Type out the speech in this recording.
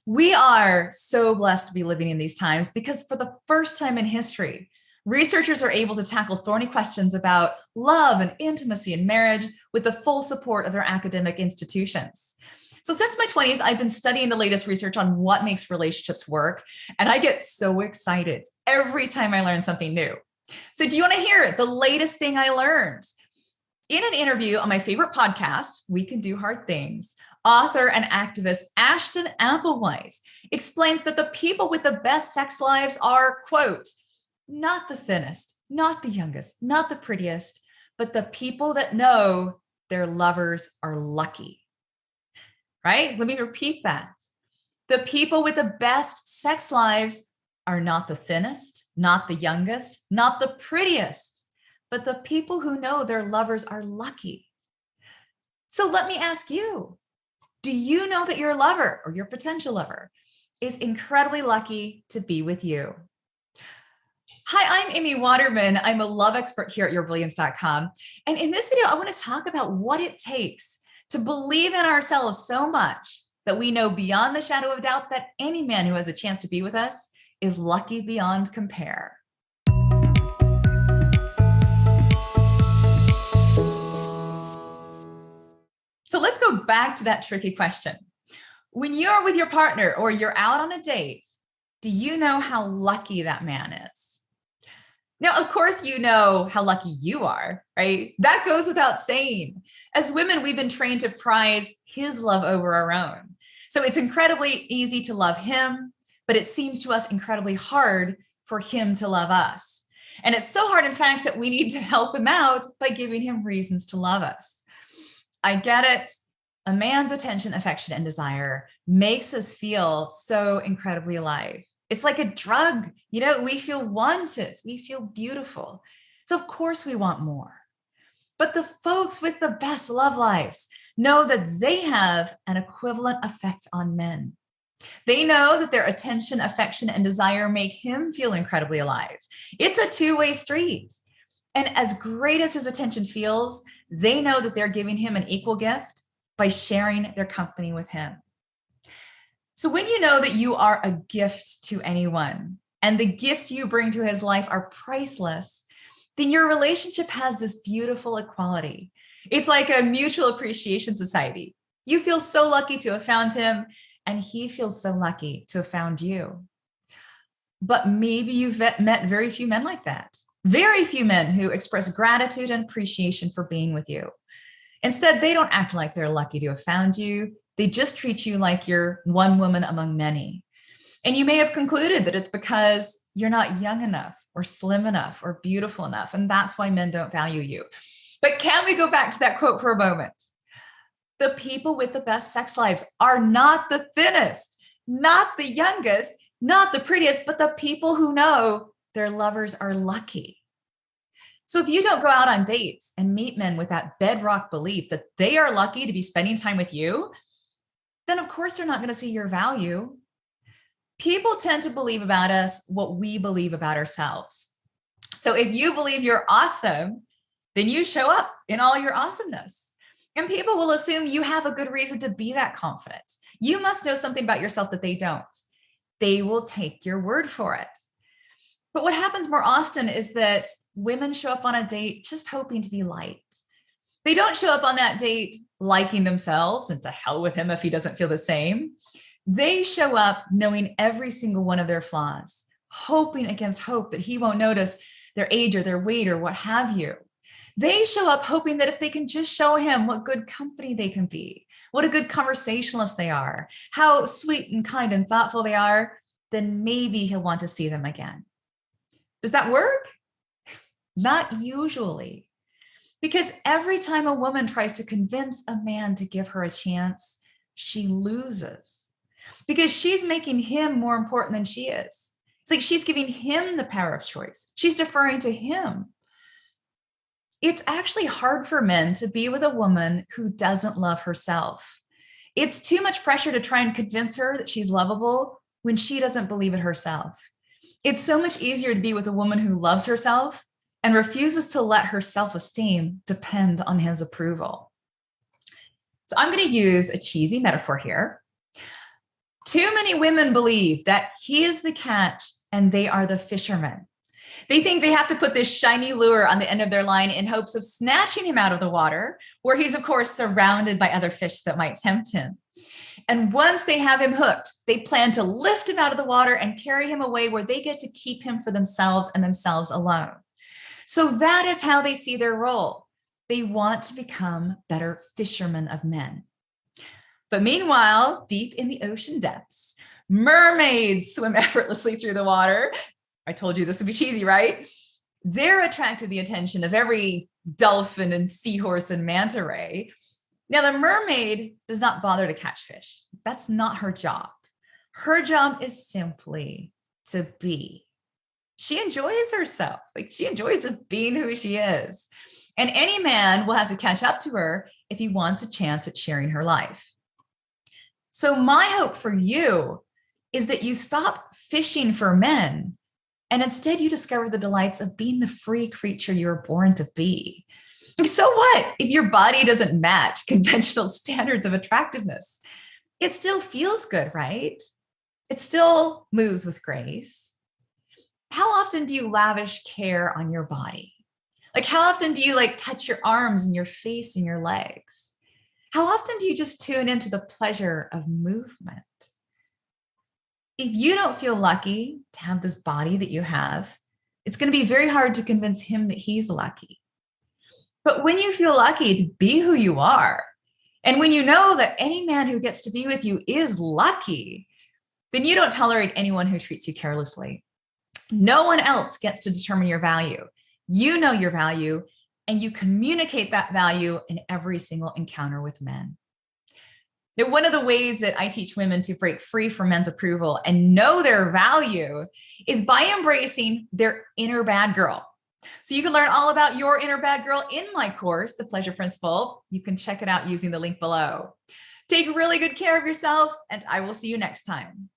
We are so blessed to be living in these times because for the first time in history, researchers are able to tackle thorny questions about love and intimacy and marriage with the full support of their academic institutions. So since my 20s, I've been studying the latest research on what makes relationships work, and I get so excited every time I learn something new. So do you want to hear the latest thing I learned? In an interview on my favorite podcast, We Can Do Hard Things, author and activist Ashton Applewhite explains that the people with the best sex lives are, quote, not the thinnest, not the youngest, not the prettiest, but the people that know their lovers are lucky. Right? Let me repeat that. The people with the best sex lives are not the thinnest, not the youngest, not the prettiest, but the people who know their lovers are lucky. So let me ask you, do you know that your lover or your potential lover is incredibly lucky to be with you? Hi, I'm Amy Waterman. I'm a love expert here at yourbrilliance.com. And in this video, I want to talk about what it takes to believe in ourselves so much that we know beyond the shadow of doubt that any man who has a chance to be with us is lucky beyond compare. So let's go back to that tricky question. When you're with your partner or you're out on a date, do you know how lucky that man is? Now, of course, you know how lucky you are, right? That goes without saying. As women, we've been trained to prize his love over our own. So it's incredibly easy to love him, but it seems to us incredibly hard for him to love us. And it's so hard, in fact, that we need to help him out by giving him reasons to love us. I get it. A man's attention, affection, and desire makes us feel so incredibly alive. It's like a drug. We feel wanted. We feel beautiful. So of course we want more. But the folks with the best love lives know that they have an equivalent effect on men. They know that their attention, affection, and desire make him feel incredibly alive. It's a two-way street. And as great as his attention feels, they know that they're giving him an equal gift by sharing their company with him. So when you know that you are a gift to anyone and the gifts you bring to his life are priceless, then your relationship has this beautiful equality. It's like a mutual appreciation society. You feel so lucky to have found him, and he feels so lucky to have found you. But maybe you've met very few men like that. Very few men who express gratitude and appreciation for being with you. Instead, they don't act like they're lucky to have found you. They just treat you like you're one woman among many. And you may have concluded that it's because you're not young enough or slim enough or beautiful enough, and that's why men don't value you. But can we go back to that quote for a moment? The people with the best sex lives are not the thinnest, not the youngest, not the prettiest, but the people who know their lovers are lucky. So if you don't go out on dates and meet men with that bedrock belief that they are lucky to be spending time with you, then of course they're not going to see your value. People tend to believe about us what we believe about ourselves. So if you believe you're awesome, then you show up in all your awesomeness. And people will assume you have a good reason to be that confident. You must know something about yourself that they don't. They will take your word for it. But what happens more often is that women show up on a date just hoping to be liked. They don't show up on that date liking themselves, and to hell with him if he doesn't feel the same. They show up knowing every single one of their flaws, hoping against hope that he won't notice their age or their weight or what have you. They show up hoping that if they can just show him what good company they can be, what a good conversationalist they are, how sweet and kind and thoughtful they are, then maybe he'll want to see them again. Does that work? Not usually. Because every time a woman tries to convince a man to give her a chance, she loses. Because she's making him more important than she is. It's like she's giving him the power of choice. She's deferring to him. It's actually hard for men to be with a woman who doesn't love herself. It's too much pressure to try and convince her that she's lovable when she doesn't believe it herself. It's so much easier to be with a woman who loves herself and refuses to let her self-esteem depend on his approval. So I'm going to use a cheesy metaphor here. Too many women believe that he is the catch and they are the fishermen. They think they have to put this shiny lure on the end of their line in hopes of snatching him out of the water, where he's, of course, surrounded by other fish that might tempt him. And once they have him hooked, they plan to lift him out of the water and carry him away where they get to keep him for themselves and themselves alone. So that is how they see their role. They want to become better fishermen of men. But meanwhile, deep in the ocean depths, mermaids swim effortlessly through the water. I told you this would be cheesy, right? They're attracted to the attention of every dolphin and seahorse and manta ray. Now, the mermaid does not bother to catch fish. That's not her job. Her job is simply to be. She enjoys herself. Like, she enjoys just being who she is. And any man will have to catch up to her if he wants a chance at sharing her life. So my hope for you is that you stop fishing for men and instead you discover the delights of being the free creature you were born to be. So what if your body doesn't match conventional standards of attractiveness? It still feels good, right? It still moves with grace. How often do you lavish care on your body? Like, how often do you touch your arms and your face and your legs? How often do you just tune into the pleasure of movement? If you don't feel lucky to have this body that you have, it's going to be very hard to convince him that he's lucky. But when you feel lucky to be who you are, and when you know that any man who gets to be with you is lucky, then you don't tolerate anyone who treats you carelessly. No one else gets to determine your value. You know your value, and you communicate that value in every single encounter with men. Now, one of the ways that I teach women to break free from men's approval and know their value is by embracing their inner bad girl. So you can learn all about your inner bad girl in my course, The Pleasure Principle. You can check it out using the link below. Take really good care of yourself, and I will see you next time.